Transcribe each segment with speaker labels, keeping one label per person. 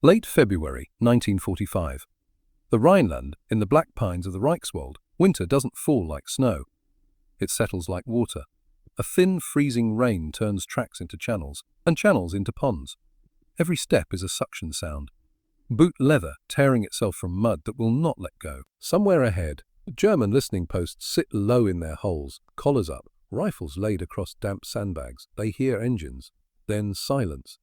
Speaker 1: Late February 1945. The Rhineland, in the black pines of the Reichswald, winter doesn't fall like snow. It settles like water. A thin, freezing rain turns tracks into channels, and channels into ponds. Every step is a suction sound. Boot leather tearing itself from mud that will not let go. Somewhere ahead, German listening posts sit low in their holes, collars up, rifles laid across damp sandbags. They hear engines. Then silence.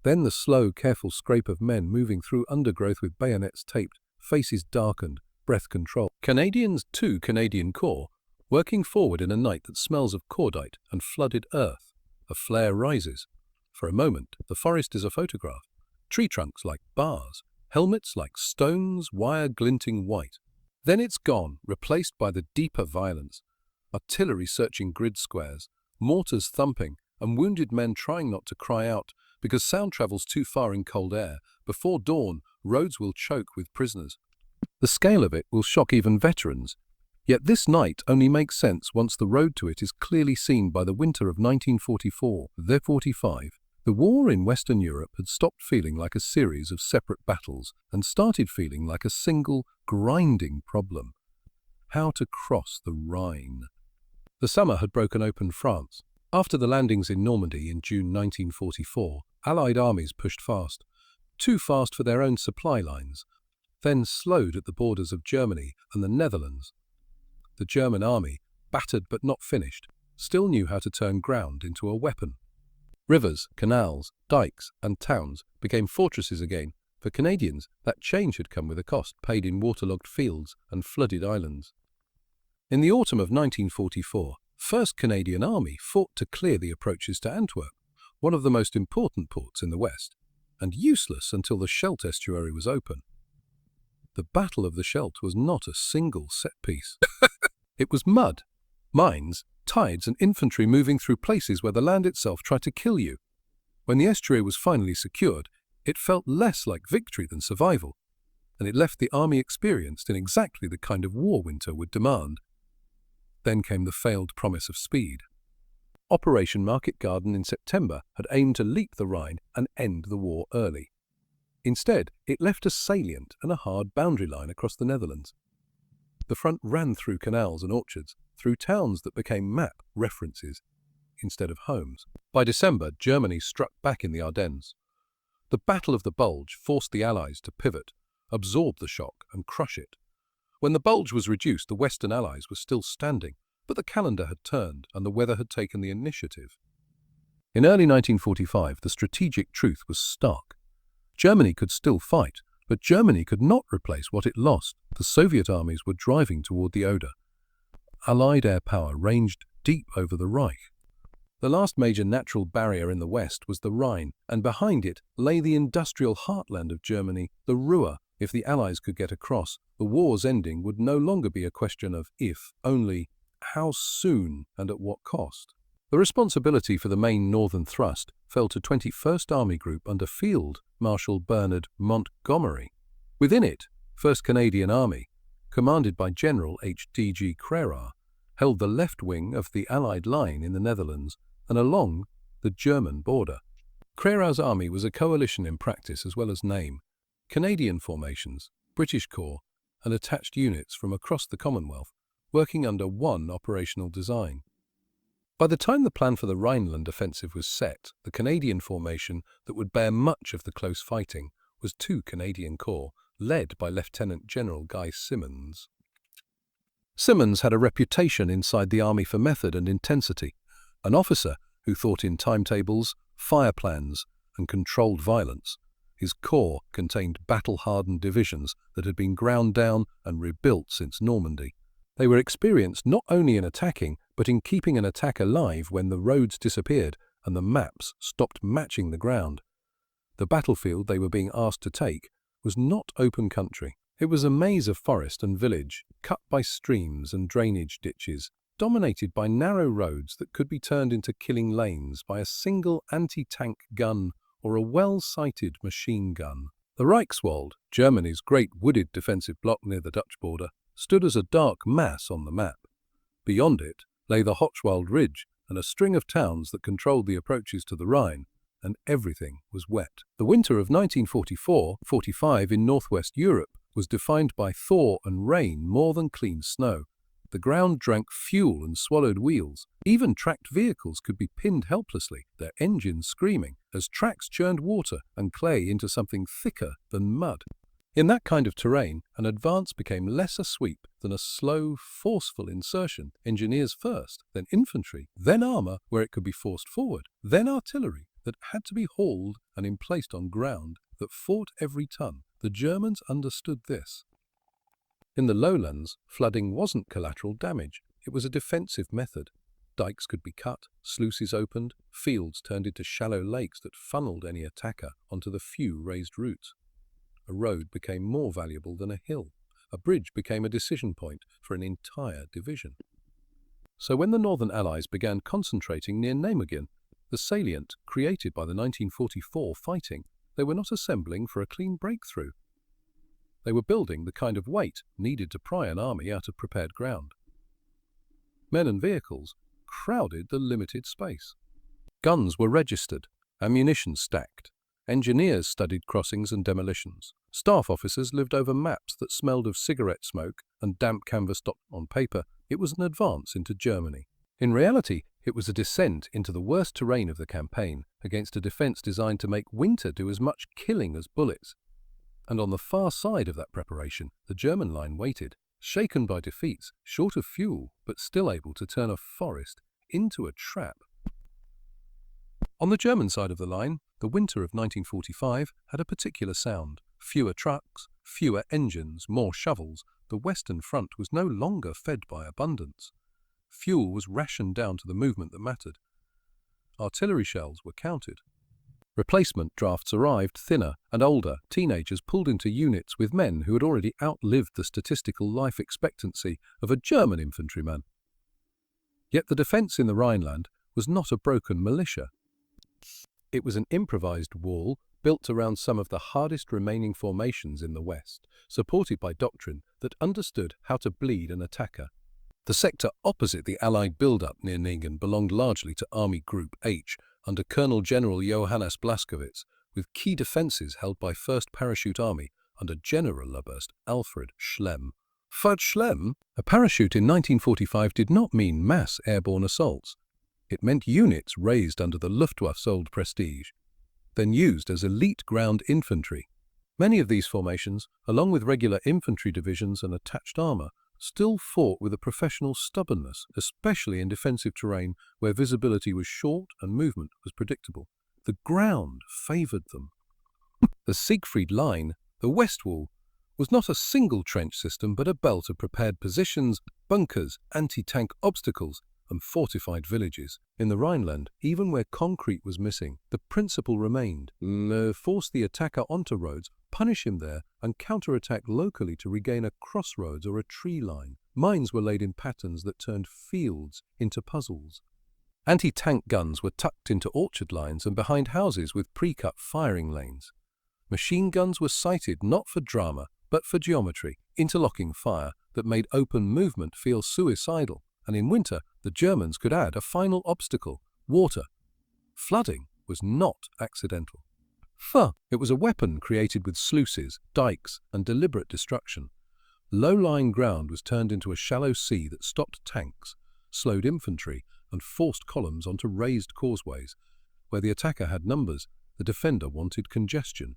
Speaker 1: Then the slow, careful scrape of men moving through undergrowth with bayonets taped, faces darkened, breath controlled. Canadians, 2 Canadian Corps, working forward in a night that smells of cordite and flooded earth. A flare rises. For a moment, the forest is a photograph. Tree trunks like bars, helmets like stones, wire glinting white. Then it's gone, replaced by the deeper violence. Artillery searching grid squares, mortars thumping, and wounded men trying not to cry out because sound travels too far in cold air. Before dawn, roads will choke with prisoners. The scale of it will shock even veterans. Yet this night only makes sense once the road to it is clearly seen by the winter of 1944-45. The war in Western Europe had stopped feeling like a series of separate battles and started feeling like a single, grinding problem. How to cross the Rhine. The summer had broken open France. After the landings in Normandy in June 1944, Allied armies pushed fast, too fast for their own supply lines, then slowed at the borders of Germany and the Netherlands. The German army, battered but not finished, still knew how to turn ground into a weapon. Rivers, canals, dikes, and towns became fortresses again. For Canadians, that change had come with a cost paid in waterlogged fields and flooded islands. In the autumn of 1944, 1st Canadian Army fought to clear the approaches to Antwerp, one of the most important ports in the West, and useless until the Scheldt estuary was open. The Battle of the Scheldt was not a single set piece. It was mud, mines, tides, and infantry moving through places where the land itself tried to kill you. When the estuary was finally secured, it felt less like victory than survival, and it left the army experienced in exactly the kind of war winter would demand. Then came the failed promise of speed. Operation Market Garden in September had aimed to leap the Rhine and end the war early. Instead, it left a salient and a hard boundary line across the Netherlands. The front ran through canals and orchards, through towns that became map references instead of homes. By December, Germany struck back in the Ardennes. The Battle of the Bulge forced the Allies to pivot, absorb the shock, and crush it. When the bulge was reduced, the Western Allies were still standing, but the calendar had turned and the weather had taken the initiative. In early 1945, the strategic truth was stark. Germany could still fight, but Germany could not replace what it lost. The Soviet armies were driving toward the Oder. Allied air power ranged deep over the Reich. The last major natural barrier in the West was the Rhine, and behind it lay the industrial heartland of Germany, the Ruhr. If the Allies could get across, the war's ending would no longer be a question of if, only how soon and at what cost. The responsibility for the main northern thrust fell to 21st Army Group under Field Marshal Bernard Montgomery. Within it, 1st Canadian Army, commanded by General H.D.G. Crerar, held the left wing of the Allied line in the Netherlands and along the German border. Crerar's army was a coalition in practice as well as name. Canadian formations, British Corps, and attached units from across the Commonwealth, working under one operational design. By the time the plan for the Rhineland offensive was set, the Canadian formation that would bear much of the close fighting was 2 Canadian Corps, led by Lieutenant General Guy Simonds. Simonds had a reputation inside the army for method and intensity, an officer who thought in timetables, fire plans, and controlled violence. His corps contained battle-hardened divisions that had been ground down and rebuilt since Normandy. They were experienced not only in attacking, but in keeping an attack alive when the roads disappeared and the maps stopped matching the ground. The battlefield they were being asked to take was not open country. It was a maze of forest and village, cut by streams and drainage ditches, dominated by narrow roads that could be turned into killing lanes by a single anti-tank gun or a well-sighted machine gun. The Reichswald, Germany's great wooded defensive block near the Dutch border, stood as a dark mass on the map. Beyond it lay the Hochwald ridge and a string of towns that controlled the approaches to the Rhine, and everything was wet. The winter of 1944-45 in northwest Europe was defined by thaw and rain more than clean snow. The ground drank fuel and swallowed wheels. Even tracked vehicles could be pinned helplessly, their engines screaming, as tracks churned water and clay into something thicker than mud. In that kind of terrain, an advance became less a sweep than a slow, forceful insertion, engineers first, then infantry, then armour where it could be forced forward, then artillery that had to be hauled and emplaced on ground that fought every ton. The Germans understood this. In the lowlands, flooding wasn't collateral damage, it was a defensive method. Dikes could be cut, sluices opened, fields turned into shallow lakes that funneled any attacker onto the few raised routes. A road became more valuable than a hill. A bridge became a decision point for an entire division. So when the Northern Allies began concentrating near Nijmegen, the salient created by the 1944 fighting, they were not assembling for a clean breakthrough. They were building the kind of weight needed to pry an army out of prepared ground. Men and vehicles crowded the limited space. Guns were registered, ammunition stacked. Engineers studied crossings and demolitions. Staff officers lived over maps that smelled of cigarette smoke and damp canvas. On paper, it was an advance into Germany. In reality, it was a descent into the worst terrain of the campaign against a defense designed to make winter do as much killing as bullets. And on the far side of that preparation, the German line waited, shaken by defeats, short of fuel, but still able to turn a forest into a trap. On the German side of the line, the winter of 1945 had a particular sound. Fewer trucks, fewer engines, more shovels. The Western Front was no longer fed by abundance. Fuel was rationed down to the movement that mattered. Artillery shells were counted. Replacement drafts arrived thinner and older. Teenagers pulled into units with men who had already outlived the statistical life expectancy of a German infantryman. Yet the defence in the Rhineland was not a broken militia. It was an improvised wall built around some of the hardest remaining formations in the West, supported by doctrine that understood how to bleed an attacker. The sector opposite the Allied build-up near Nijmegen belonged largely to Army Group H, under Colonel General Johannes Blaskowitz, with key defences held by 1st Parachute Army under Generaloberst Alfred Schlemm. Fud Schlemm? A parachute in 1945 did not mean mass airborne assaults. It meant units raised under the Luftwaffe's old prestige, then used as elite ground infantry. Many of these formations, along with regular infantry divisions and attached armour, still fought with a professional stubbornness, especially in defensive terrain where visibility was short and movement was predictable. The ground favoured them. The Siegfried Line, the West Wall, was not a single trench system but a belt of prepared positions, bunkers, anti-tank obstacles, and fortified villages. In the Rhineland, even where concrete was missing, the principle remained: force the attacker onto roads, punish him there, and counterattack locally to regain a crossroads or a tree line. Mines were laid in patterns that turned fields into puzzles. Anti-tank guns were tucked into orchard lines and behind houses with pre-cut firing lanes. Machine guns were sighted not for drama, but for geometry, interlocking fire that made open movement feel suicidal. And in winter, the Germans could add a final obstacle: water. Flooding was not accidental. It was a weapon created with sluices, dikes, and deliberate destruction. Low-lying ground was turned into a shallow sea that stopped tanks, slowed infantry, and forced columns onto raised causeways. Where the attacker had numbers, the defender wanted congestion.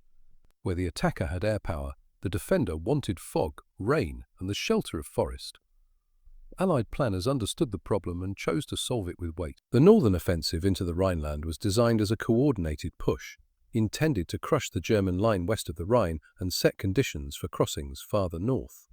Speaker 1: Where the attacker had air power, the defender wanted fog, rain, and the shelter of forest. Allied planners understood the problem and chose to solve it with weight. The northern offensive into the Rhineland was designed as a coordinated push, intended to crush the German line west of the Rhine and set conditions for crossings farther north.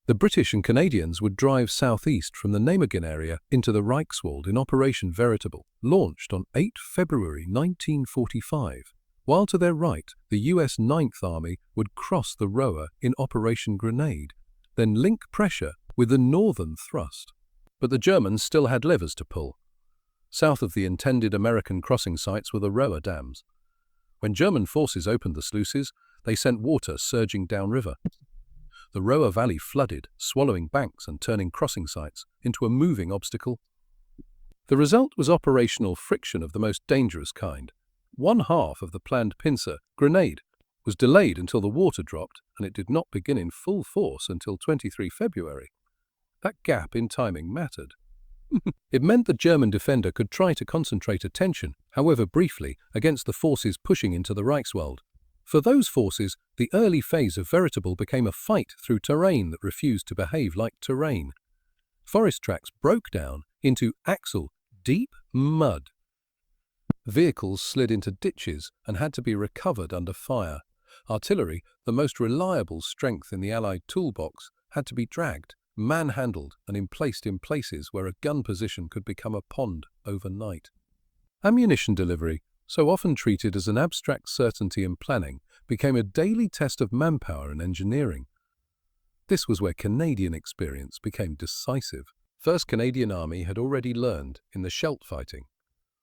Speaker 1: The British and Canadians would drive southeast from the Nijmegen area into the Reichswald in Operation VERITABLE, launched on 8 February 1945, while to their right the US 9th Army would cross the Roer in Operation Grenade, then link pressure with the northern thrust. But the Germans still had levers to pull. South of the intended American crossing sites were the Roer dams. When German forces opened the sluices, they sent water surging downriver. The Roer Valley flooded, swallowing banks and turning crossing sites into a moving obstacle. The result was operational friction of the most dangerous kind. One half of the planned pincer grenade was delayed until the water dropped, and it did not begin in full force until 23 February. That gap in timing mattered. It meant the German defender could try to concentrate attention, however briefly, against the forces pushing into the Reichswald. For those forces, the early phase of Veritable became a fight through terrain that refused to behave like terrain. Forest tracks broke down into axle deep mud. Vehicles slid into ditches and had to be recovered under fire. Artillery, the most reliable strength in the Allied toolbox, had to be dragged, manhandled, and emplaced in places where a gun position could become a pond overnight. Ammunition delivery, so often treated as an abstract certainty in planning, became a daily test of manpower and engineering. This was where Canadian experience became decisive. 1st Canadian Army had already learned, in the Scheldt fighting,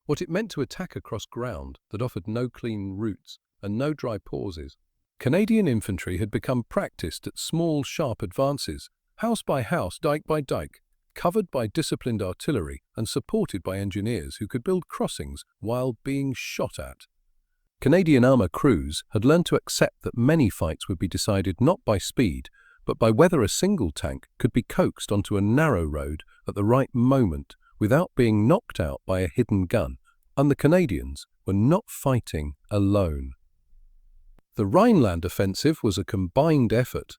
Speaker 1: what it meant to attack across ground that offered no clean routes and no dry pauses. Canadian infantry had become practiced at small, sharp advances, house by house, dike by dike, covered by disciplined artillery and supported by engineers who could build crossings while being shot at. Canadian armour crews had learned to accept that many fights would be decided not by speed, but by whether a single tank could be coaxed onto a narrow road at the right moment without being knocked out by a hidden gun, and the Canadians were not fighting alone. The Rhineland offensive was a combined effort.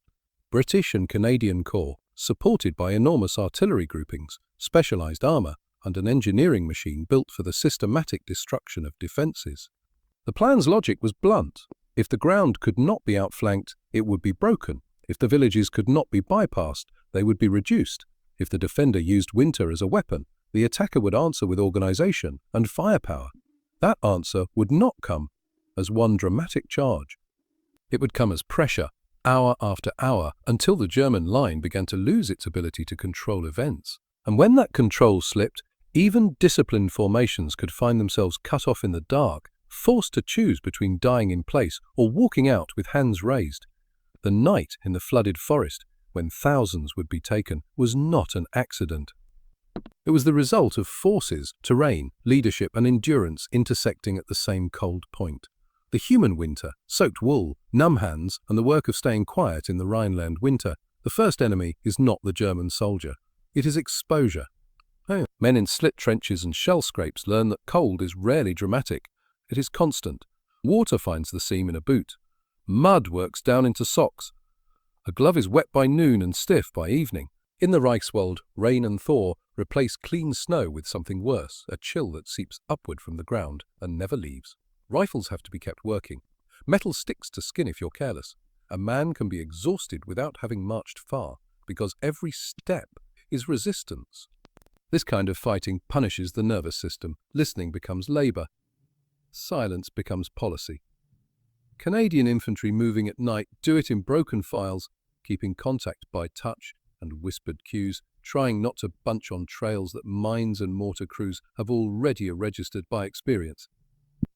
Speaker 1: British and Canadian corps, supported by enormous artillery groupings, specialised armour, and an engineering machine built for the systematic destruction of defences. The plan's logic was blunt. If the ground could not be outflanked, it would be broken. If the villages could not be bypassed, they would be reduced. If the defender used winter as a weapon, the attacker would answer with organisation and firepower. That answer would not come as one dramatic charge. It would come as pressure, hour after hour, until the German line began to lose its ability to control events. And when that control slipped, even disciplined formations could find themselves cut off in the dark, forced to choose between dying in place or walking out with hands raised. The night in the flooded forest, when thousands would be taken, was not an accident. It was the result of forces, terrain, leadership, and endurance intersecting at the same cold point. The human winter, soaked wool, numb hands, and the work of staying quiet in the Rhineland winter. The first enemy is not the German soldier. It is exposure. Men in slit trenches and shell scrapes learn that cold is rarely dramatic. It is constant. Water finds the seam in a boot. Mud works down into socks. A glove is wet by noon and stiff by evening. In the Reichswald, rain and thaw replace clean snow with something worse, a chill that seeps upward from the ground and never leaves. Rifles have to be kept working. Metal sticks to skin if you're careless. A man can be exhausted without having marched far, because every step is resistance. This kind of fighting punishes the nervous system. Listening becomes labour. Silence becomes policy. Canadian infantry moving at night do it in broken files, keeping contact by touch and whispered cues, trying not to bunch on trails that mines and mortar crews have already registered by experience.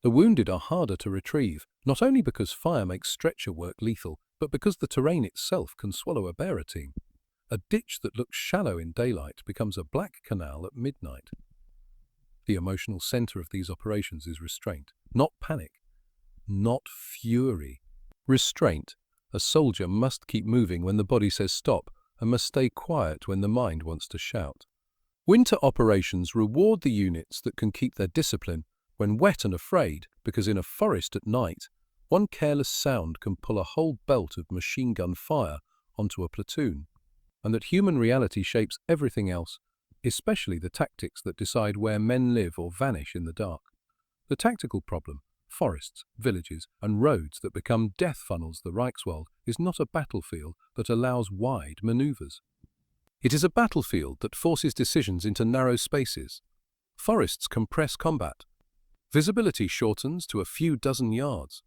Speaker 1: The wounded are harder to retrieve, not only because fire makes stretcher work lethal, but because the terrain itself can swallow a bearer team. A ditch that looks shallow in daylight becomes a black canal at midnight. The emotional centre of these operations is restraint, not panic, not fury. Restraint. A soldier must keep moving when the body says stop, and must stay quiet when the mind wants to shout. Winter operations reward the units that can keep their discipline when wet and afraid, because in a forest at night, one careless sound can pull a whole belt of machine gun fire onto a platoon, and that human reality shapes everything else, especially the tactics that decide where men live or vanish in the dark. The tactical problem, forests, villages, and roads that become death funnels the Reichswald, is not a battlefield that allows wide manoeuvres. It is a battlefield that forces decisions into narrow spaces. Forests compress combat. Visibility shortens to a few dozen yards.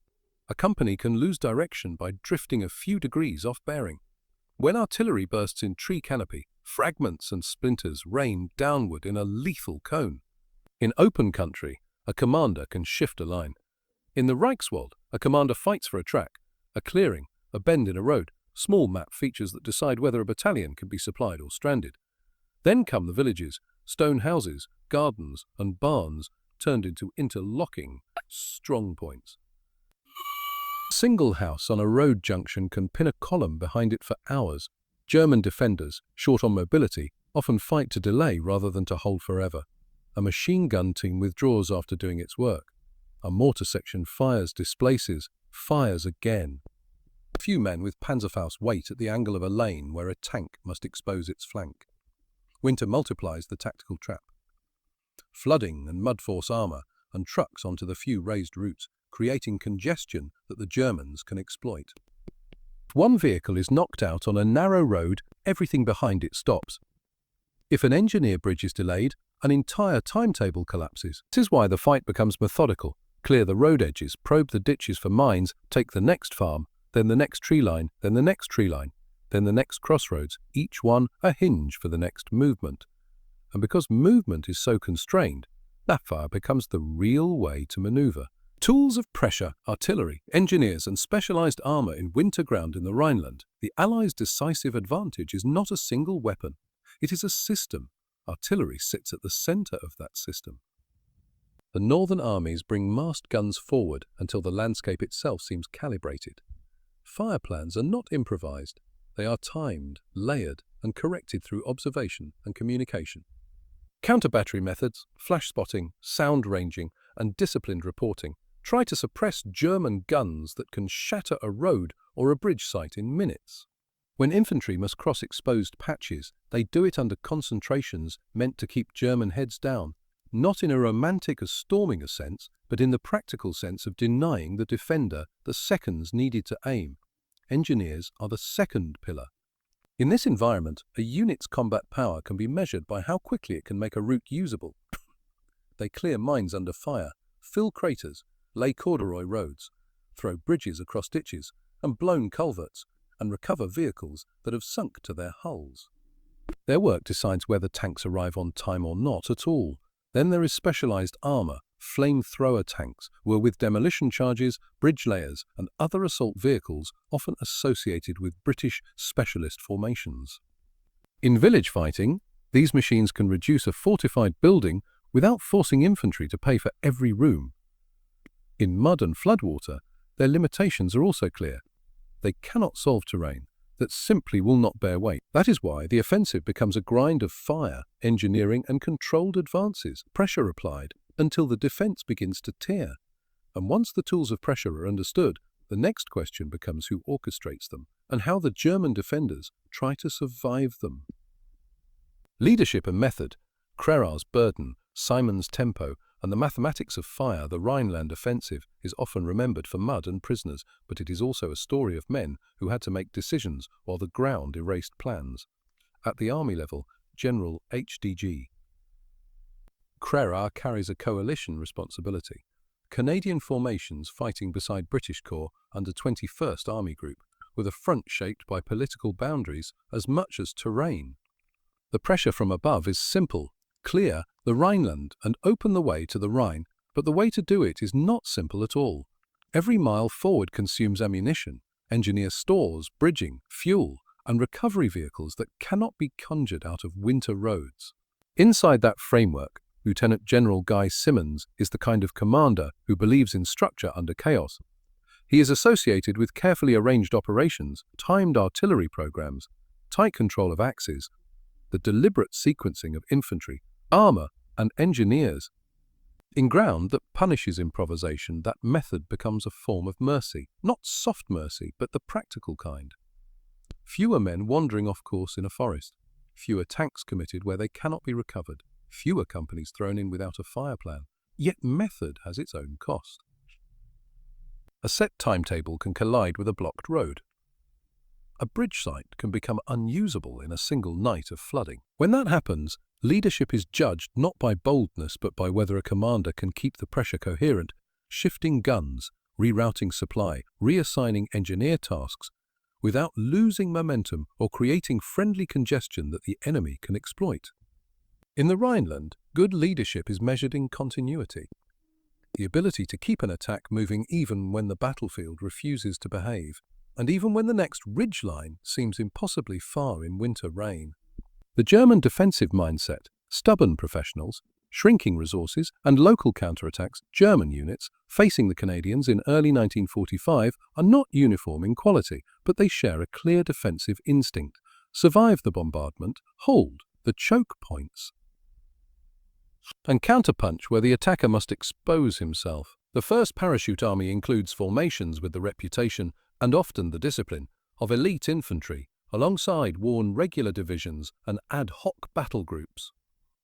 Speaker 1: A company can lose direction by drifting a few degrees off bearing. When artillery bursts in tree canopy, fragments and splinters rain downward in a lethal cone. In open country, a commander can shift a line. In the Reichswald, a commander fights for a track, a clearing, a bend in a road, small map features that decide whether a battalion can be supplied or stranded. Then come the villages, stone houses, gardens, and barns, turned into interlocking strong points. A single house on a road junction can pin a column behind it for hours. German defenders, short on mobility, often fight to delay rather than to hold forever. A machine gun team withdraws after doing its work. A mortar section fires, displaces, fires again. A few men with Panzerfaust wait at the angle of a lane where a tank must expose its flank. Winter multiplies the tactical trap. Flooding and mud force armour and trucks onto the few raised routes, creating congestion that the Germans can exploit. If one vehicle is knocked out on a narrow road, everything behind it stops. If an engineer bridge is delayed, an entire timetable collapses. This is why the fight becomes methodical. Clear the road edges, probe the ditches for mines, take the next farm, then the next tree line, then the next tree line, then the next crossroads, each one a hinge for the next movement. And because movement is so constrained, snapfire becomes the real way to maneuver. Tools of pressure, artillery, engineers and specialized armor in winter ground in the Rhineland. The Allies' decisive advantage is not a single weapon. It is a system. Artillery sits at the center of that system. The northern armies bring massed guns forward until the landscape itself seems calibrated. Fire plans are not improvised. They are timed, layered, and corrected through observation and communication. Counter-battery methods, flash spotting, sound ranging, and disciplined reporting try to suppress German guns that can shatter a road or a bridge site in minutes. When infantry must cross exposed patches, they do it under concentrations meant to keep German heads down, not in a romantic or storming a sense, but in the practical sense of denying the defender the seconds needed to aim. Engineers are the second pillar. In this environment, a unit's combat power can be measured by how quickly it can make a route usable. They clear mines under fire, fill craters, lay corduroy roads, throw bridges across ditches and blown culverts, and recover vehicles that have sunk to their hulls. Their work decides whether tanks arrive on time or not at all. Then there is specialized armor, flamethrower tanks, were with demolition charges, bridge layers, and other assault vehicles often associated with British specialist formations. In village fighting, these machines can reduce a fortified building without forcing infantry to pay for every room. In mud and floodwater, their limitations are also clear. They cannot solve terrain that simply will not bear weight. That is why the offensive becomes a grind of fire, engineering, and controlled advances, pressure applied, until the defense begins to tear. And once the tools of pressure are understood, the next question becomes who orchestrates them and how the German defenders try to survive them. Leadership and method, Krerar's burden, Simon's tempo, and the mathematics of fire, the Rhineland offensive, is often remembered for mud and prisoners, but it is also a story of men who had to make decisions while the ground erased plans. At the army level, General HDG Krerar carries a coalition responsibility. Canadian formations fighting beside British Corps under 21st Army Group, with a front shaped by political boundaries as much as terrain. The pressure from above is simple: clear the Rhineland and open the way to the Rhine, but the way to do it is not simple at all. Every mile forward consumes ammunition, engineer stores, bridging, fuel, and recovery vehicles that cannot be conjured out of winter roads. Inside that framework, Lieutenant General Guy Simonds is the kind of commander who believes in structure under chaos. He is associated with carefully arranged operations, timed artillery programs, tight control of axes, the deliberate sequencing of infantry, armor, and engineers. In ground that punishes improvisation, that method becomes a form of mercy, not soft mercy, but the practical kind. Fewer men wandering off course in a forest, fewer tanks committed where they cannot be recovered, fewer companies thrown in without a fire plan, yet method has its own cost. A set timetable can collide with a blocked road. A bridge site can become unusable in a single night of flooding. When that happens, leadership is judged not by boldness but by whether a commander can keep the pressure coherent, shifting guns, rerouting supply, reassigning engineer tasks, without losing momentum or creating friendly congestion that the enemy can exploit. In the Rhineland, good leadership is measured in continuity. The ability to keep an attack moving even when the battlefield refuses to behave, and even when the next ridgeline seems impossibly far in winter rain. The German defensive mindset, stubborn professionals, shrinking resources, and local counterattacks, German units facing the Canadians in early 1945 are not uniform in quality, but they share a clear defensive instinct: survive the bombardment, hold the choke points, and counterpunch where the attacker must expose himself. The 1st Parachute Army includes formations with the reputation, and often the discipline, of elite infantry, alongside worn regular divisions and ad hoc battle groups.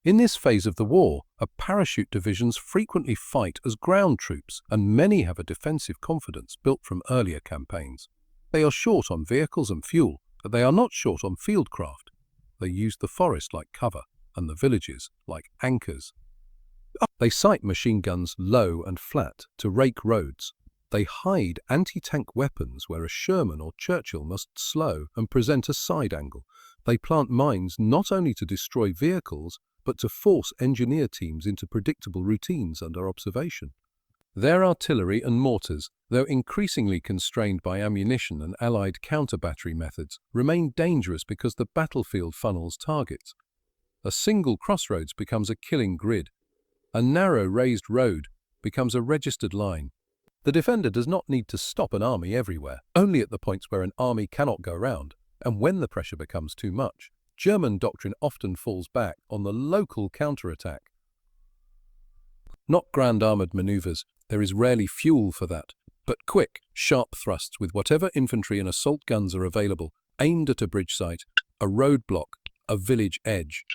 Speaker 1: In this phase of the war, parachute divisions frequently fight as ground troops, and many have a defensive confidence built from earlier campaigns. They are short on vehicles and fuel, but they are not short on field craft. They use the forest like cover, and the villages like anchors. They sight machine guns low and flat to rake roads. They hide anti-tank weapons where a Sherman or Churchill must slow and present a side angle. They plant mines not only to destroy vehicles, but to force engineer teams into predictable routines under observation. Their artillery and mortars, though increasingly constrained by ammunition and Allied counter-battery methods, remain dangerous because the battlefield funnels targets. A single crossroads becomes a killing grid. A narrow raised road becomes a registered line. The defender does not need to stop an army everywhere, only at the points where an army cannot go round, and when the pressure becomes too much. German doctrine often falls back on the local counterattack. Not grand armoured manoeuvres, there is rarely fuel for that, but quick, sharp thrusts with whatever infantry and assault guns are available, aimed at a bridge site, a roadblock, a village edge.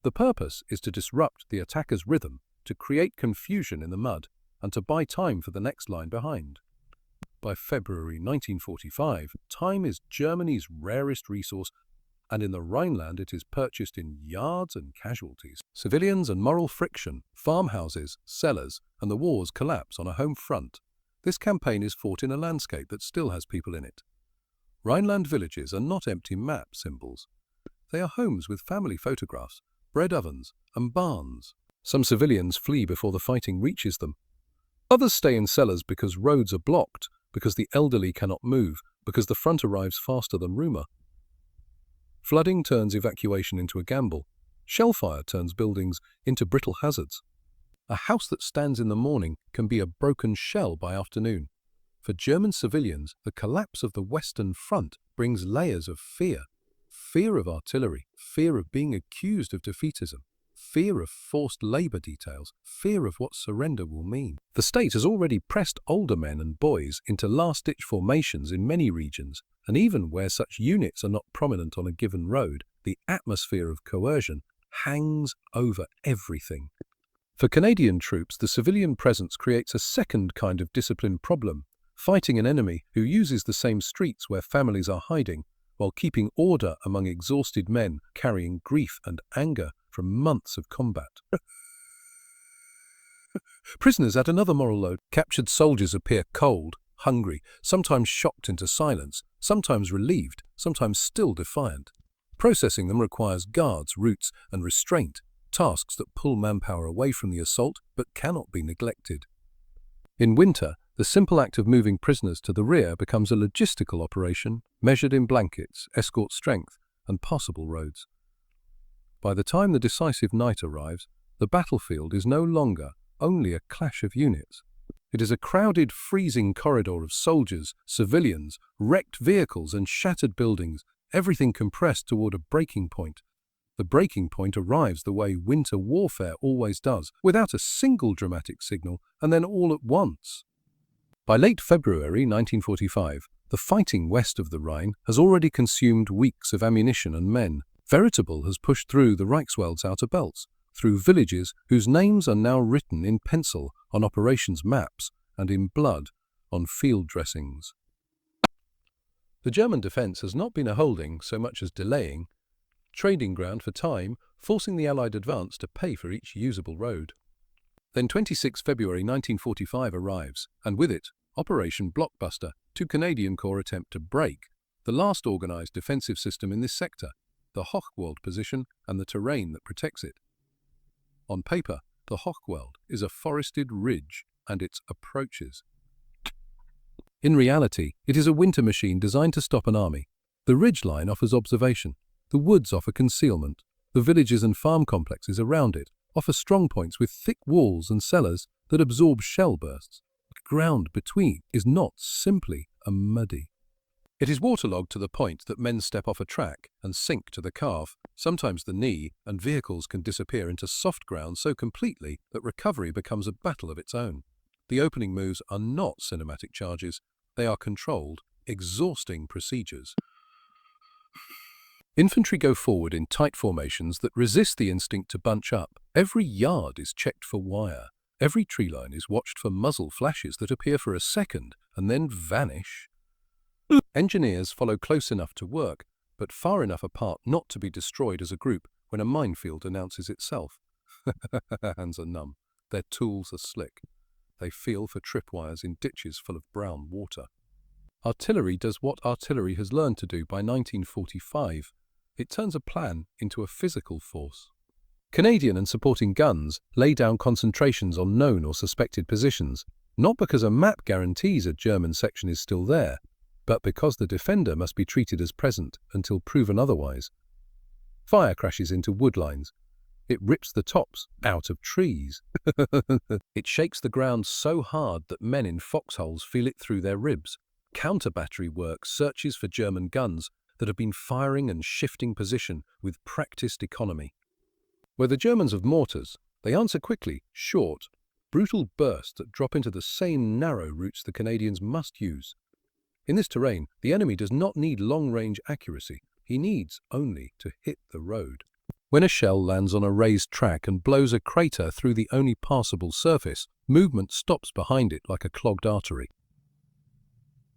Speaker 1: The purpose is to disrupt the attacker's rhythm, to create confusion in the mud, and to buy time for the next line behind. By February 1945, time is Germany's rarest resource, and in the Rhineland it is purchased in yards and casualties. Civilians and moral friction, farmhouses, cellars, and the wars collapse on a home front. This campaign is fought in a landscape that still has people in it. Rhineland villages are not empty map symbols. They are homes with family photographs, bread ovens, and barns. Some civilians flee before the fighting reaches them. Others stay in cellars because roads are blocked, because the elderly cannot move, because the front arrives faster than rumour. Flooding turns evacuation into a gamble. Shellfire turns buildings into brittle hazards. A house that stands in the morning can be a broken shell by afternoon. For German civilians, the collapse of the Western Front brings layers of fear. Fear of artillery, fear of being accused of defeatism, fear of forced labour details, fear of what surrender will mean. The state has already pressed older men and boys into last-ditch formations in many regions, and even where such units are not prominent on a given road, the atmosphere of coercion hangs over everything. For Canadian troops, the civilian presence creates a second kind of discipline problem, fighting an enemy who uses the same streets where families are hiding, while keeping order among exhausted men carrying grief and anger from months of combat. Prisoners add another moral load. Captured soldiers appear cold, hungry, sometimes shocked into silence, sometimes relieved, sometimes still defiant. Processing them requires guards, routes, and restraint, tasks that pull manpower away from the assault but cannot be neglected. In winter, the simple act of moving prisoners to the rear becomes a logistical operation measured in blankets, escort strength, and possible roads. By the time the decisive night arrives, the battlefield is no longer only a clash of units. It is a crowded, freezing corridor of soldiers, civilians, wrecked vehicles, and shattered buildings, everything compressed toward a breaking point. The breaking point arrives the way winter warfare always does, without a single dramatic signal, and then all at once. By late February 1945, the fighting west of the Rhine has already consumed weeks of ammunition and men. Veritable has pushed through the Reichswald's outer belts, through villages whose names are now written in pencil on operations maps and in blood on field dressings. The German defence has not been a holding so much as delaying, trading ground for time, forcing the Allied advance to pay for each usable road. Then 26 February 1945 arrives, and with it, Operation BLOCKBUSTER, 2 Canadian Corps attempt to break the last organised defensive system in this sector, the Hochwald position and the terrain that protects it. On paper, the Hochwald is a forested ridge and its approaches. In reality, it is a winter machine designed to stop an army. The ridgeline offers observation, the woods offer concealment, the villages and farm complexes around it offer strongpoints with thick walls and cellars that absorb shell bursts. The ground between is not simply a muddy. It is waterlogged to the point that men step off a track and sink to the calf, sometimes the knee, and vehicles can disappear into soft ground so completely that recovery becomes a battle of its own. The opening moves are not cinematic charges, they are controlled, exhausting procedures. Infantry go forward in tight formations that resist the instinct to bunch up. Every yard is checked for wire. Every tree line is watched for muzzle flashes that appear for a second and then vanish. Engineers follow close enough to work, but far enough apart not to be destroyed as a group when a minefield announces itself. Hands are numb. Their tools are slick. They feel for tripwires in ditches full of brown water. Artillery does what artillery has learned to do by 1945. It turns a plan into a physical force. Canadian and supporting guns lay down concentrations on known or suspected positions, not because a map guarantees a German section is still there, but because the defender must be treated as present until proven otherwise. Fire crashes into wood lines. It rips the tops out of trees. It shakes the ground so hard that men in foxholes feel it through their ribs. Counter-battery work searches for German guns that have been firing and shifting position with practiced economy. Where the Germans have mortars, they answer quickly, short, brutal bursts that drop into the same narrow routes the Canadians must use. In this terrain, the enemy does not need long-range accuracy. He needs only to hit the road. When a shell lands on a raised track and blows a crater through the only passable surface, movement stops behind it like a clogged artery.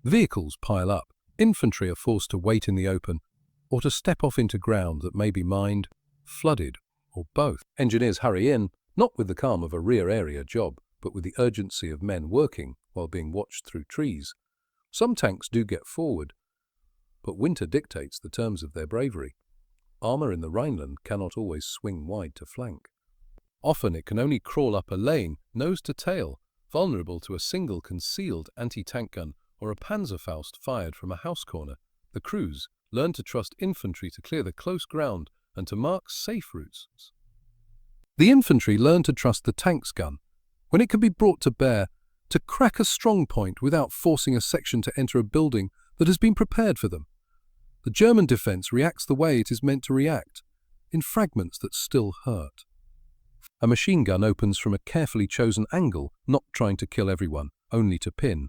Speaker 1: Vehicles pile up. Infantry are forced to wait in the open, or to step off into ground that may be mined, flooded, or both. Engineers hurry in, not with the calm of a rear area job, but with the urgency of men working while being watched through trees. Some tanks do get forward, but winter dictates the terms of their bravery. Armour in the Rhineland cannot always swing wide to flank. Often it can only crawl up a lane, nose to tail, vulnerable to a single concealed anti-tank gun or a Panzerfaust fired from a house corner. The crews learn to trust infantry to clear the close ground and to mark safe routes. The infantry learn to trust the tank's gun, when it can be brought to bear, to crack a strong point without forcing a section to enter a building that has been prepared for them. The German defence reacts the way it is meant to react, in fragments that still hurt. A machine gun opens from a carefully chosen angle, not trying to kill everyone, only to pin.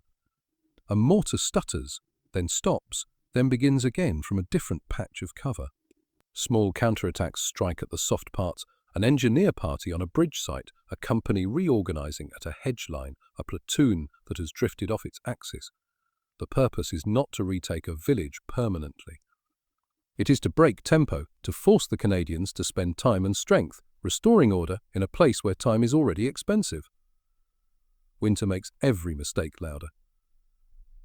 Speaker 1: A mortar stutters, then stops, then begins again from a different patch of cover. Small counterattacks strike at the soft parts, an engineer party on a bridge site, a company reorganizing at a hedge line, a platoon that has drifted off its axis. The purpose is not to retake a village permanently. It is to break tempo, to force the Canadians to spend time and strength, restoring order in a place where time is already expensive. Winter makes every mistake louder.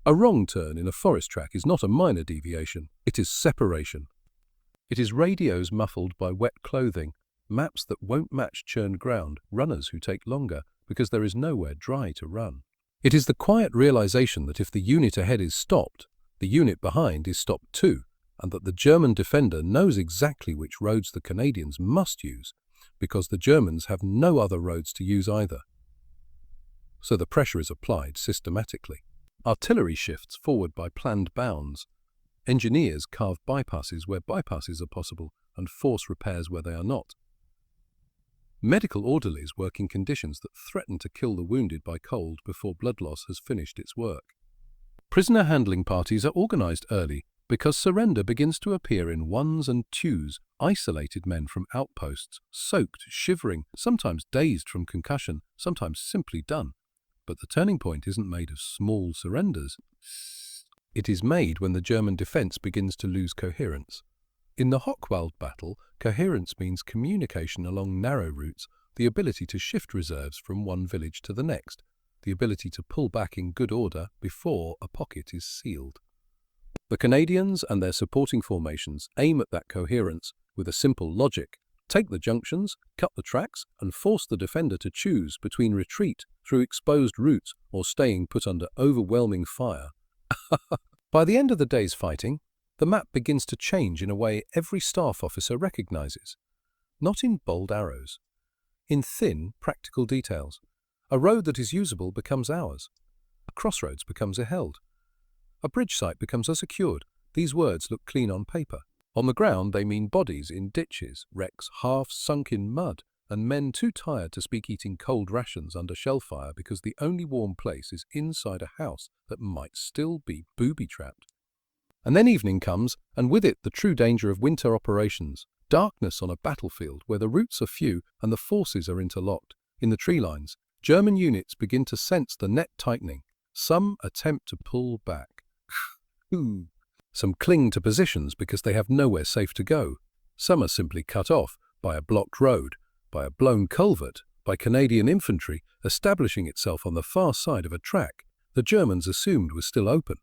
Speaker 1: A wrong turn in a forest track is not a minor deviation, it is separation. It is radios muffled by wet clothing, maps that won't match churned ground, runners who take longer because there is nowhere dry to run. It is the quiet realization that if the unit ahead is stopped, the unit behind is stopped too, and that the German defender knows exactly which roads the Canadians must use, because the Germans have no other roads to use either. So the pressure is applied systematically. Artillery shifts forward by planned bounds. Engineers carve bypasses where bypasses are possible and force repairs where they are not. Medical orderlies work in conditions that threaten to kill the wounded by cold before blood loss has finished its work. Prisoner handling parties are organized early because surrender begins to appear in ones and twos, isolated men from outposts, soaked, shivering, sometimes dazed from concussion, sometimes simply done. But the turning point isn't made of small surrenders. It is made when the German defense begins to lose coherence. In the Hochwald battle, coherence means communication along narrow routes, the ability to shift reserves from one village to the next, the ability to pull back in good order before a pocket is sealed. The Canadians and their supporting formations aim at that coherence with a simple logic. Take the junctions, cut the tracks, and force the defender to choose between retreat through exposed routes or staying put under overwhelming fire. By the end of the day's fighting, the map begins to change in a way every staff officer recognizes. Not in bold arrows, in thin, practical details. A road that is usable becomes ours. A crossroads becomes held. A bridge site becomes unsecured. These words look clean on paper. On the ground, they mean bodies in ditches, wrecks half sunk in mud, and men too tired to speak eating cold rations under shell fire because the only warm place is inside a house that might still be booby-trapped. And then evening comes, and with it the true danger of winter operations. Darkness on a battlefield where the routes are few and the forces are interlocked. In the tree lines, German units begin to sense the net tightening. Some attempt to pull back. Some cling to positions because they have nowhere safe to go. Some are simply cut off by a blocked road, by a blown culvert, by Canadian infantry establishing itself on the far side of a track the Germans assumed was still open.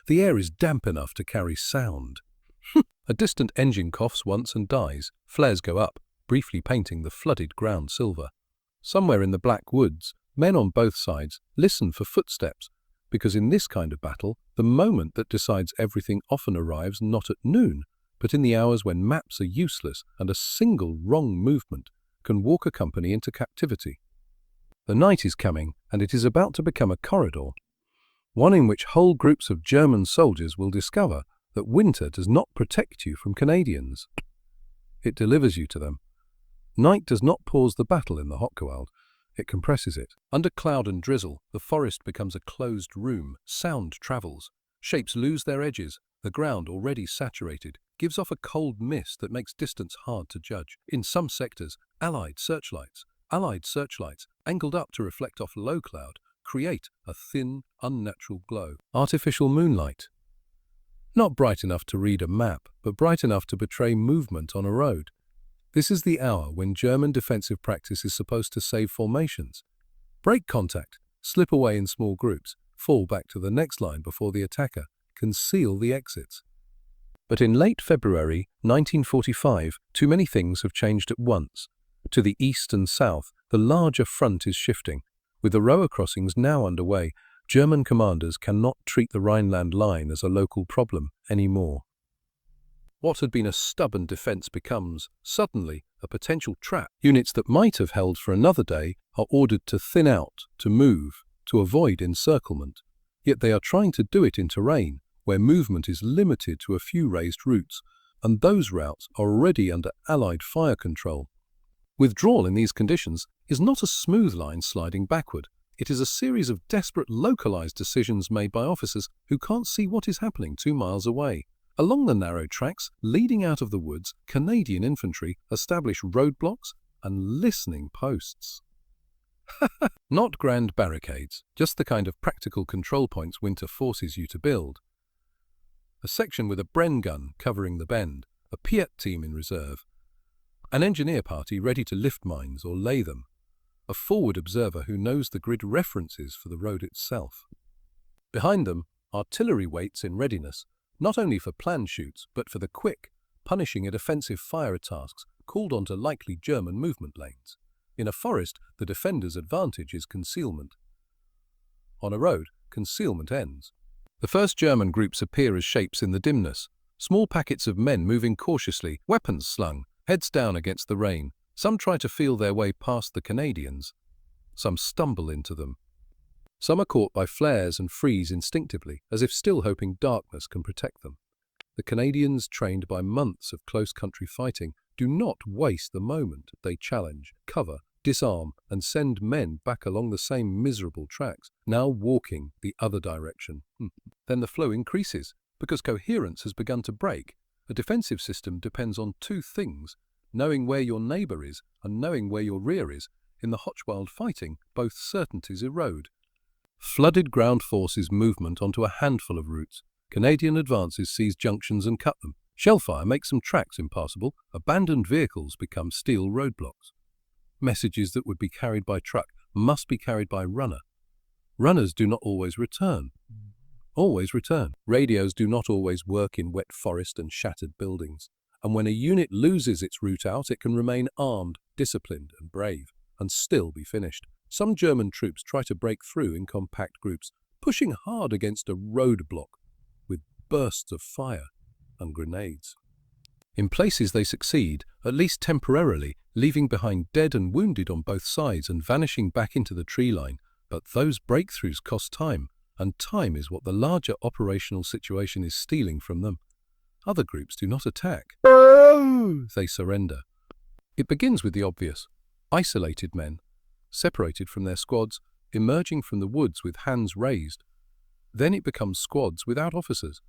Speaker 1: The air is damp enough to carry sound. A distant engine coughs once and dies. Flares go up, briefly painting the flooded ground silver. Somewhere in the black woods, men on both sides listen for footsteps, because in this kind of battle, the moment that decides everything often arrives not at noon, but in the hours when maps are useless and a single wrong movement can walk a company into captivity. The night is coming, and it is about to become a corridor, one in which whole groups of German soldiers will discover that winter does not protect you from Canadians. It delivers you to them. Night does not pause the battle in the Hochwald. It compresses it. Under cloud and drizzle, the forest becomes a closed room. Sound travels. Shapes lose their edges. The ground, already saturated, gives off a cold mist that makes distance hard to judge. In some sectors, Allied searchlights, angled up to reflect off low cloud, create a thin, unnatural glow. Artificial moonlight. Not bright enough to read a map, but bright enough to betray movement on a road. This is the hour when German defensive practice is supposed to save formations. Break contact, slip away in small groups, fall back to the next line before the attacker can seal the exits. But in late February 1945, too many things have changed at once. To the east and south, the larger front is shifting. With the Roa crossings now underway, German commanders cannot treat the Rhineland line as a local problem anymore. What had been a stubborn defense becomes, suddenly, a potential trap. Units that might have held for another day are ordered to thin out, to move, to avoid encirclement. Yet they are trying to do it in terrain where movement is limited to a few raised routes, and those routes are already under Allied fire control. Withdrawal in these conditions is not a smooth line sliding backward. It is a series of desperate localized decisions made by officers who can't see what is happening 2 miles away. Along the narrow tracks leading out of the woods, Canadian infantry establish roadblocks and listening posts. Not grand barricades, just the kind of practical control points winter forces you to build. A section with a Bren gun covering the bend, a Piet team in reserve, an engineer party ready to lift mines or lay them, a forward observer who knows the grid references for the road itself. Behind them, artillery waits in readiness, not only for planned shoots, but for the quick, punishing and offensive fire tasks called onto likely German movement lanes. In a forest, the defender's advantage is concealment. On a road, concealment ends. The first German groups appear as shapes in the dimness, small packets of men moving cautiously, weapons slung, heads down against the rain. Some try to feel their way past the Canadians. Some stumble into them. Some are caught by flares and freeze instinctively, as if still hoping darkness can protect them. The Canadians, trained by months of close country fighting, do not waste the moment. They challenge, cover, disarm, and send men back along the same miserable tracks, now walking the other direction. Then the flow increases, because coherence has begun to break. A defensive system depends on 2 things: knowing where your neighbour is and knowing where your rear is. In the Hochwald fighting, both certainties erode. Flooded ground forces movement onto a handful of routes. Canadian advances seize junctions and cut them. Shellfire makes some tracks impassable. Abandoned vehicles become steel roadblocks. Messages that would be carried by truck must be carried by runner. Runners do not always return. Radios do not always work in wet forest and shattered buildings. And when a unit loses its route out, it can remain armed, disciplined, and brave, and still be finished. Some German troops try to break through in compact groups, pushing hard against a roadblock with bursts of fire and grenades. In places they succeed, at least temporarily, leaving behind dead and wounded on both sides and vanishing back into the tree line. But those breakthroughs cost time, and time is what the larger operational situation is stealing from them. Other groups do not attack. They surrender. It begins with the obvious. Isolated men, separated from their squads, emerging from the woods with hands raised. Then it becomes squads without officers.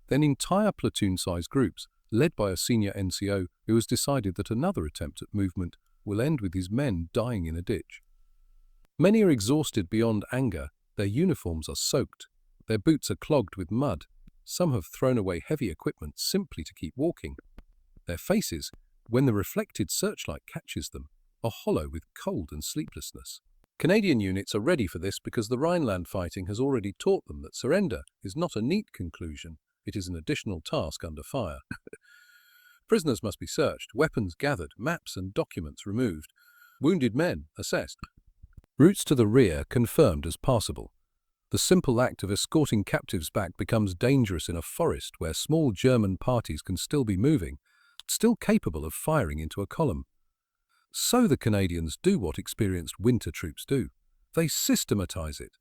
Speaker 1: Then entire platoon-sized groups, led by a senior NCO who has decided that another attempt at movement will end with his men dying in a ditch. Many are exhausted beyond anger. Their uniforms are soaked. Their boots are clogged with mud. Some have thrown away heavy equipment simply to keep walking. Their faces, when the reflected searchlight catches them, are hollow with cold and sleeplessness. Canadian units are ready for this because the Rhineland fighting has already taught them that surrender is not a neat conclusion. It is an additional task under fire. Prisoners must be searched, weapons gathered, maps and documents removed, wounded men assessed. Routes to the rear confirmed as passable. The simple act of escorting captives back becomes dangerous in a forest where small German parties can still be moving, still capable of firing into a column. So the Canadians do what experienced winter troops do. They systematize it.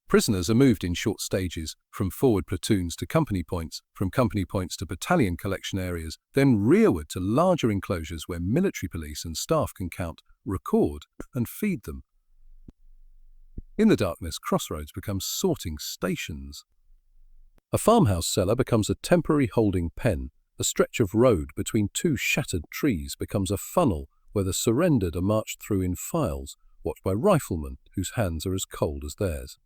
Speaker 1: Prisoners are moved in short stages, from forward platoons to company points, from company points to battalion collection areas, then rearward to larger enclosures where military police and staff can count, record, and feed them. In the darkness, crossroads become sorting stations. A farmhouse cellar becomes a temporary holding pen. A stretch of road between two shattered trees becomes a funnel where the surrendered are marched through in files, watched by riflemen whose hands are as cold as theirs.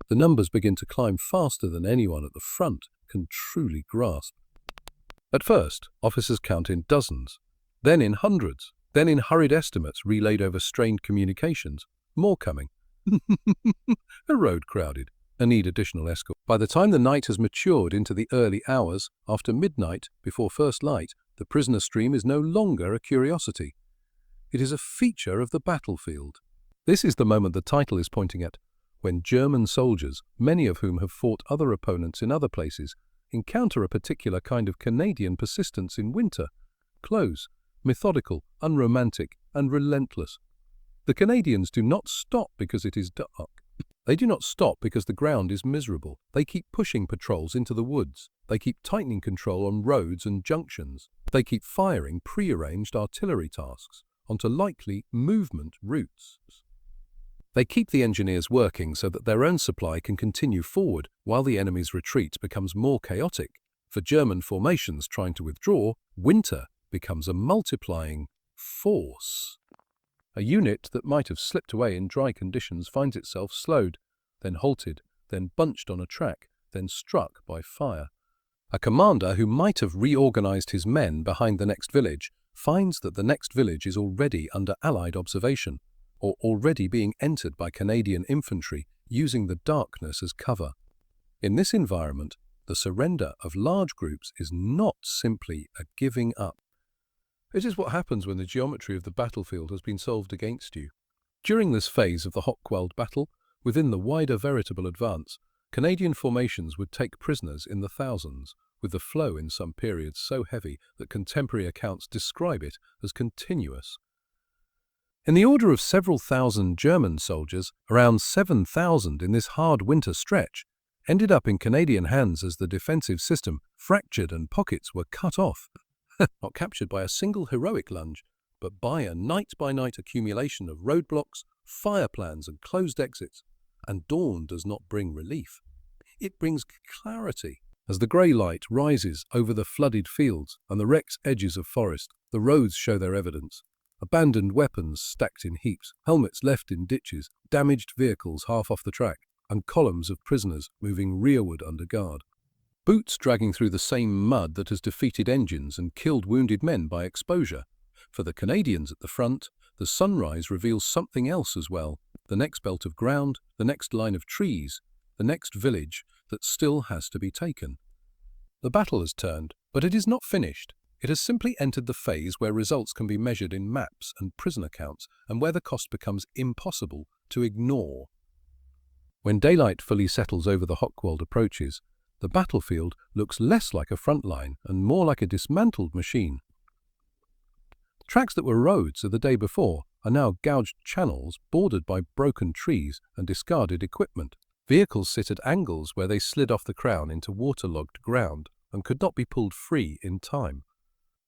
Speaker 1: The numbers begin to climb faster than anyone at the front can truly grasp. At first, officers count in dozens, then in hundreds, then in hurried estimates relayed over strained communications. More coming. A road crowded. I need additional escort. By the time the night has matured into the early hours, after midnight, before first light, the prisoner stream is no longer a curiosity. It is a feature of the battlefield. This is the moment the title is pointing at, when German soldiers, many of whom have fought other opponents in other places, encounter a particular kind of Canadian persistence in winter, close, methodical, unromantic, and relentless. The Canadians do not stop because it is dark. They do not stop because the ground is miserable. They keep pushing patrols into the woods. They keep tightening control on roads and junctions. They keep firing pre-arranged artillery tasks onto likely movement routes. They keep the engineers working so that their own supply can continue forward while the enemy's retreat becomes more chaotic. For German formations trying to withdraw, winter becomes a multiplying force. A unit that might have slipped away in dry conditions finds itself slowed, then halted, then bunched on a track, then struck by fire. A commander who might have reorganized his men behind the next village finds that the next village is already under Allied observation, or already being entered by Canadian infantry using the darkness as cover. In this environment, the surrender of large groups is not simply a giving up. It is what happens when the geometry of the battlefield has been solved against you. During this phase of the Hochwald battle, within the wider veritable advance, Canadian formations would take prisoners in the thousands, with the flow in some periods so heavy that contemporary accounts describe it as continuous. In the order of several thousand German soldiers, around 7,000 in this hard winter stretch, ended up in Canadian hands as the defensive system fractured and pockets were cut off. Not captured by a single heroic lunge, but by a night-by-night accumulation of roadblocks, fire plans and closed exits. And dawn does not bring relief. It brings clarity. As the grey light rises over the flooded fields and the wrecked edges of forest, the roads show their evidence. Abandoned weapons stacked in heaps, helmets left in ditches, damaged vehicles half off the track, and columns of prisoners moving rearward under guard. Boots dragging through the same mud that has defeated engines and killed wounded men by exposure. For the Canadians at the front, the sunrise reveals something else as well. The next belt of ground, the next line of trees, the next village that still has to be taken. The battle has turned, but it is not finished. It has simply entered the phase where results can be measured in maps and prisoner counts, and where the cost becomes impossible to ignore. When daylight fully settles over the Hochwald approaches, the battlefield looks less like a front line and more like a dismantled machine. Tracks that were roads of the day before are now gouged channels bordered by broken trees and discarded equipment. Vehicles sit at angles where they slid off the crown into waterlogged ground and could not be pulled free in time.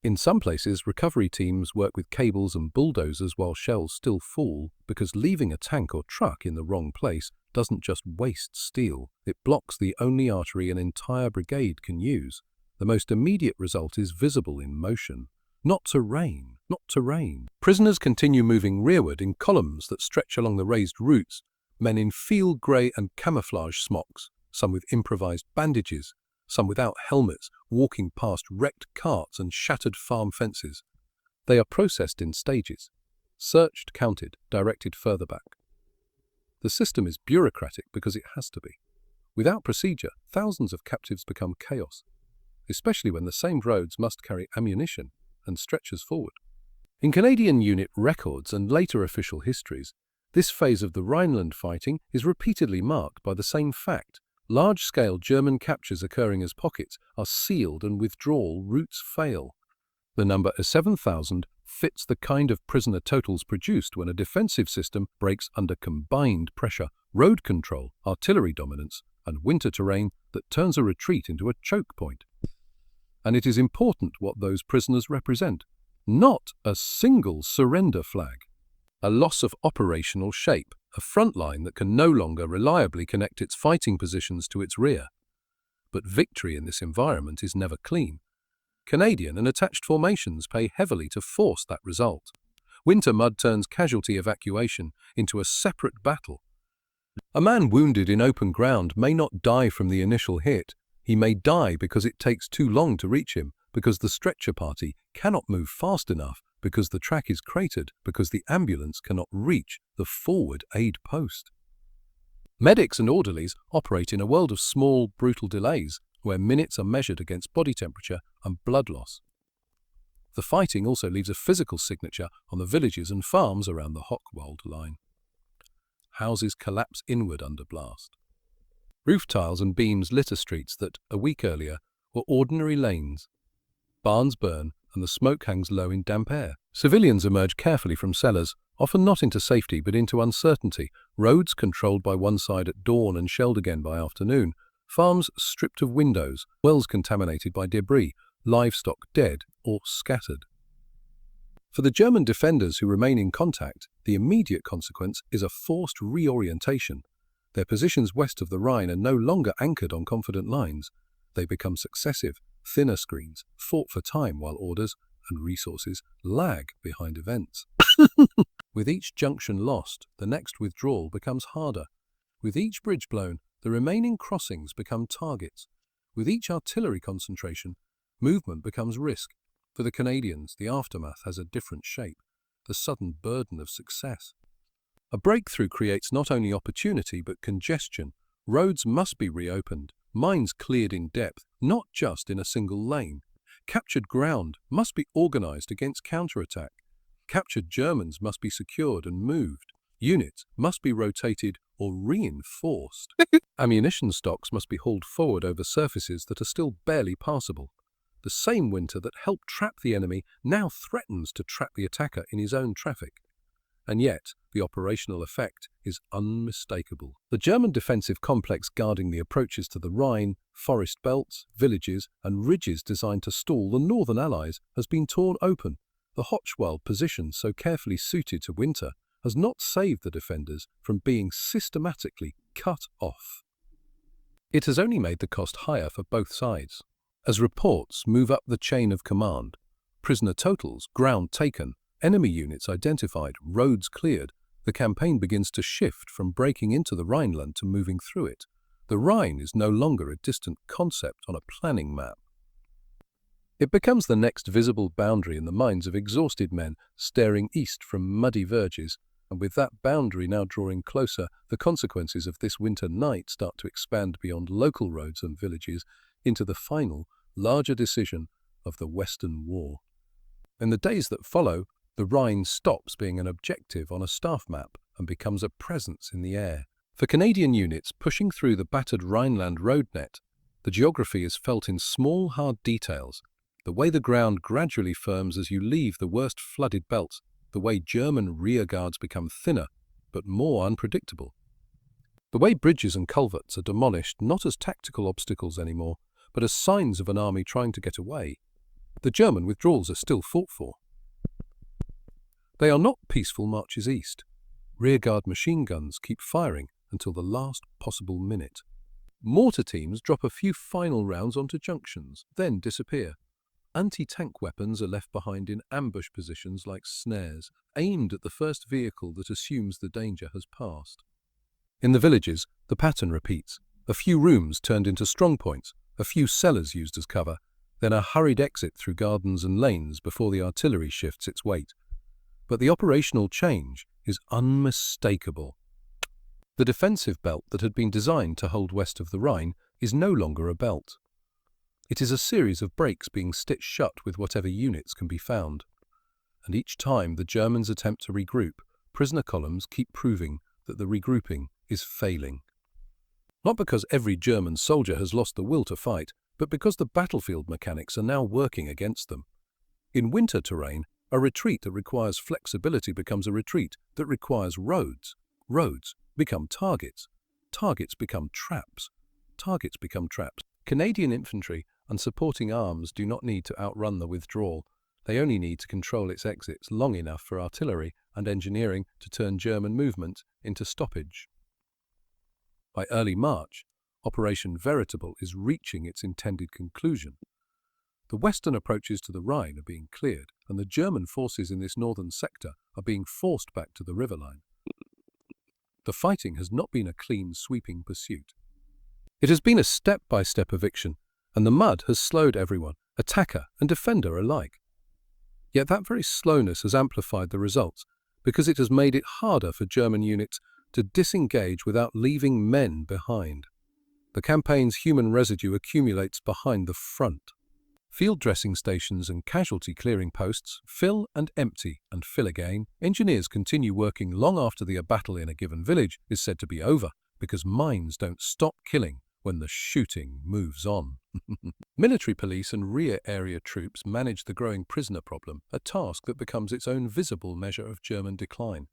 Speaker 1: In some places, recovery teams work with cables and bulldozers while shells still fall, because leaving a tank or truck in the wrong place doesn't just waste steel, it blocks the only artery an entire brigade can use. The most immediate result is visible in motion. Not terrain, not terrain. Prisoners continue moving rearward in columns that stretch along the raised routes, men in field grey and camouflage smocks, some with improvised bandages, some without helmets, walking past wrecked carts and shattered farm fences. They are processed in stages, searched, counted, directed further back. The system is bureaucratic because it has to be. Without procedure, thousands of captives become chaos, especially when the same roads must carry ammunition and stretchers forward. In Canadian unit records and later official histories, this phase of the Rhineland fighting is repeatedly marked by the same fact. Large-scale German captures occurring as pockets are sealed and withdrawal routes fail. The number of 7,000 fits the kind of prisoner totals produced when a defensive system breaks under combined pressure, road control, artillery dominance, and winter terrain that turns a retreat into a choke point. And it is important what those prisoners represent, not a single surrender flag. A loss of operational shape, a front line that can no longer reliably connect its fighting positions to its rear. But victory in this environment is never clean. Canadian and attached formations pay heavily to force that result. Winter mud turns casualty evacuation into a separate battle. A man wounded in open ground may not die from the initial hit. He may die because it takes too long to reach him, because the stretcher party cannot move fast enough, because the track is cratered, because the ambulance cannot reach the forward aid post. Medics and orderlies operate in a world of small, brutal delays, where minutes are measured against body temperature and blood loss. The fighting also leaves a physical signature on the villages and farms around the Hochwald line. Houses collapse inward under blast. Roof tiles and beams litter streets that, a week earlier, were ordinary lanes. Barns burn, and the smoke hangs low in damp air. Civilians emerge carefully from cellars, often not into safety but into uncertainty, roads controlled by one side at dawn and shelled again by afternoon, farms stripped of windows, wells contaminated by debris, livestock dead or scattered. For the German defenders who remain in contact, the immediate consequence is a forced reorientation. Their positions west of the Rhine are no longer anchored on confident lines. They become successive, thinner screens, fought for time while orders and resources lag behind events. With each junction lost, the next withdrawal becomes harder. With each bridge blown, the remaining crossings become targets. With each artillery concentration, movement becomes risk. For the Canadians, the aftermath has a different shape, the sudden burden of success. A breakthrough creates not only opportunity but congestion. Roads must be reopened, mines cleared in depth, not just in a single lane. Captured ground must be organized against counterattack. Captured Germans must be secured and moved. Units must be rotated or reinforced. Ammunition stocks must be hauled forward over surfaces that are still barely passable. The same winter that helped trap the enemy now threatens to trap the attacker in his own traffic. And yet, the operational effect is unmistakable. The German defensive complex guarding the approaches to the Rhine, forest belts, villages, and ridges designed to stall the northern allies has been torn open. The Hochwald position, so carefully suited to winter, has not saved the defenders from being systematically cut off. It has only made the cost higher for both sides. As reports move up the chain of command, prisoner totals, ground taken, enemy units identified, roads cleared, the campaign begins to shift from breaking into the Rhineland to moving through it. The Rhine is no longer a distant concept on a planning map. It becomes the next visible boundary in the minds of exhausted men staring east from muddy verges, and with that boundary now drawing closer, the consequences of this winter night start to expand beyond local roads and villages into the final, larger decision of the Western War. In the days that follow, the Rhine stops being an objective on a staff map and becomes a presence in the air. For Canadian units pushing through the battered Rhineland road net, The geography is felt in small, hard details. The way the ground gradually firms as you leave the worst flooded belts, the way German rearguards become thinner, but more unpredictable. The way bridges and culverts are demolished not as tactical obstacles anymore, but as signs of an army trying to get away. The German withdrawals are still fought for. They are not peaceful marches east. Rearguard machine guns keep firing until the last possible minute. Mortar teams drop a few final rounds onto junctions, then disappear. Anti-tank weapons are left behind in ambush positions like snares, aimed at the first vehicle that assumes the danger has passed. In the villages, the pattern repeats. A few rooms turned into strongpoints, a few cellars used as cover, then a hurried exit through gardens and lanes before the artillery shifts its weight. But the operational change is unmistakable. The defensive belt that had been designed to hold west of the Rhine is no longer a belt. It is a series of breaks being stitched shut with whatever units can be found. And each time the Germans attempt to regroup, prisoner columns keep proving that the regrouping is failing. Not because every German soldier has lost the will to fight, but because the battlefield mechanics are now working against them. In winter terrain, a retreat that requires flexibility becomes a retreat that requires roads. Roads become targets. Targets become traps. Targets become traps. Canadian infantry and supporting arms do not need to outrun the withdrawal. They only need to control its exits long enough for artillery and engineering to turn German movement into stoppage. By early March, Operation VERITABLE is reaching its intended conclusion. The western approaches to the Rhine are being cleared, and the German forces in this northern sector are being forced back to the river line. The fighting has not been a clean, sweeping pursuit. It has been a step-by-step eviction, and the mud has slowed everyone, attacker and defender alike. Yet that very slowness has amplified the results, because it has made it harder for German units to disengage without leaving men behind. The campaign's human residue accumulates behind the front. Field dressing stations and casualty clearing posts fill and empty and fill again. Engineers continue working long after the battle in a given village is said to be over, because mines don't stop killing when the shooting moves on. Military police and rear area troops manage the growing prisoner problem, a task that becomes its own visible measure of German decline.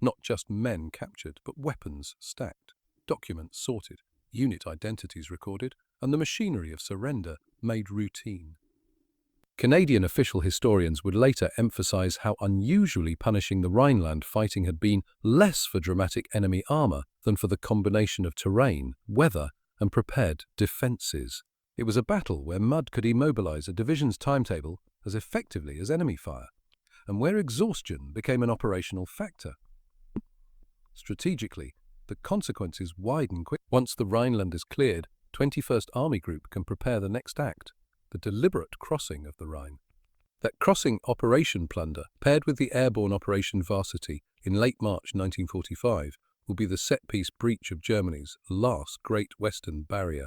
Speaker 1: Not just men captured, but weapons stacked, documents sorted, unit identities recorded, and the machinery of surrender made routine. Canadian official historians would later emphasize how unusually punishing the Rhineland fighting had been, less for dramatic enemy armor than for the combination of terrain, weather, and prepared defenses. It was a battle where mud could immobilize a division's timetable as effectively as enemy fire, and where exhaustion became an operational factor. Strategically, the consequences widen quickly. Once the Rhineland is cleared, 21st Army Group can prepare the next act, the deliberate crossing of the Rhine. That crossing Operation Plunder, paired with the airborne Operation Varsity in late March 1945, will be the set-piece breach of Germany's last great Western barrier,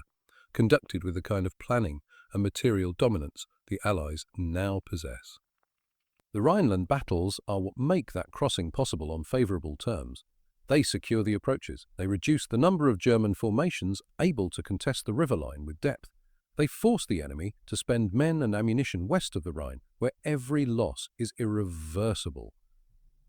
Speaker 1: conducted with the kind of planning and material dominance the Allies now possess. The Rhineland battles are what make that crossing possible on favourable terms. They secure the approaches. They reduce the number of German formations able to contest the river line with depth. They force the enemy to spend men and ammunition west of the Rhine, where every loss is irreversible.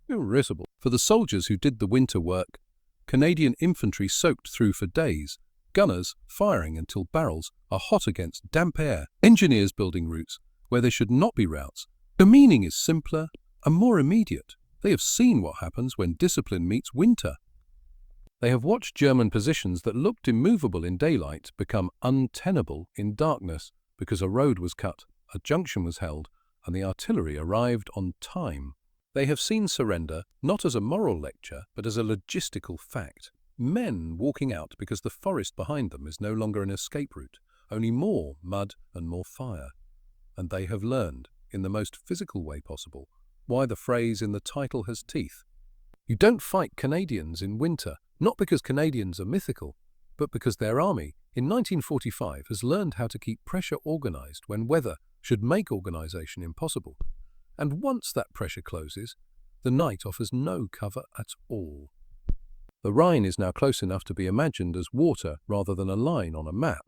Speaker 1: For the soldiers who did the winter work, Canadian infantry soaked through for days, gunners firing until barrels are hot against damp air, engineers building routes where there should not be routes. The meaning is simpler and more immediate. They have seen what happens when discipline meets winter. They have watched German positions that looked immovable in daylight become untenable in darkness because a road was cut, a junction was held, and the artillery arrived on time. They have seen surrender not as a moral lecture, but as a logistical fact. Men walking out because the forest behind them is no longer an escape route, only more mud and more fire. And they have learned, in the most physical way possible, why the phrase in the title has teeth. You don't fight Canadians in winter, not because Canadians are mythical, but because their army, in 1945, has learned how to keep pressure organized when weather should make organization impossible. And once that pressure closes, the night offers no cover at all. The Rhine is now close enough to be imagined as water rather than a line on a map.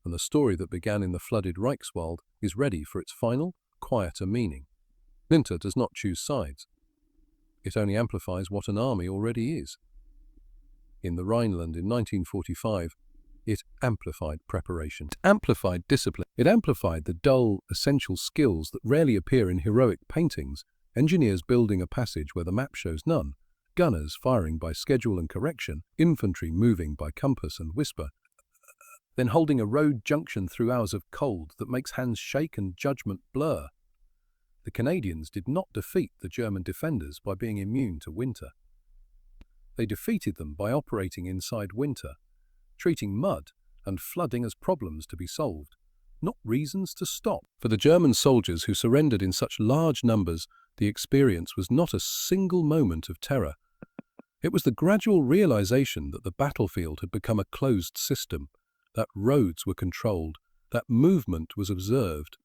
Speaker 1: and the story that began in the flooded Reichswald is ready for its final, quieter meaning. Winter does not choose sides. It only amplifies what an army already is. In the Rhineland in 1945, it amplified preparation. It amplified discipline. It amplified the dull, essential skills that rarely appear in heroic paintings, engineers building a passage where the map shows none, gunners firing by schedule and correction, infantry moving by compass and whisper, then holding a road junction through hours of cold that makes hands shake and judgment blur. The Canadians did not defeat the German defenders by being immune to winter. They defeated them by operating inside winter, treating mud and flooding as problems to be solved, not reasons to stop. For the German soldiers who surrendered in such large numbers, the experience was not a single moment of terror. It was the gradual realization that the battlefield had become a closed system, that roads were controlled, that movement was observed,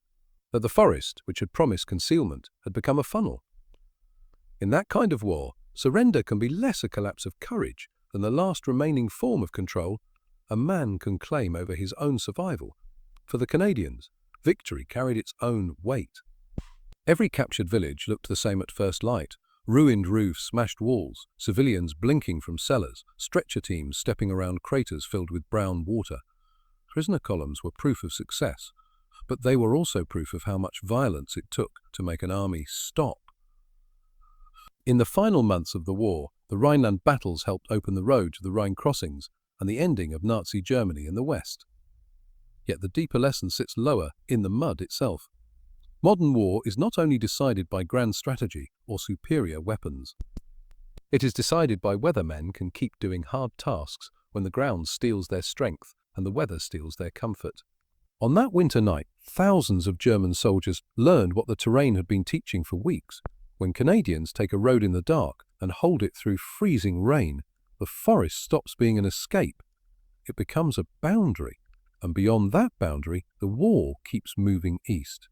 Speaker 1: that the forest, which had promised concealment, had become a funnel. In that kind of war, surrender can be less a collapse of courage than the last remaining form of control a man can claim over his own survival. For the Canadians, victory carried its own weight. Every captured village looked the same at first light: ruined roofs, smashed walls, civilians blinking from cellars, stretcher teams stepping around craters filled with brown water. Prisoner columns were proof of success, but they were also proof of how much violence it took to make an army stop. In the final months of the war, the Rhineland battles helped open the road to the Rhine crossings and the ending of Nazi Germany in the West. Yet the deeper lesson sits lower, in the mud itself. Modern war is not only decided by grand strategy or superior weapons. It is decided by whether men can keep doing hard tasks when the ground steals their strength and the weather steals their comfort. On that winter night, thousands of German soldiers learned what the terrain had been teaching for weeks. When Canadians take a road in the dark and hold it through freezing rain, the forest stops being an escape. It becomes a boundary, and beyond that boundary, the war keeps moving east.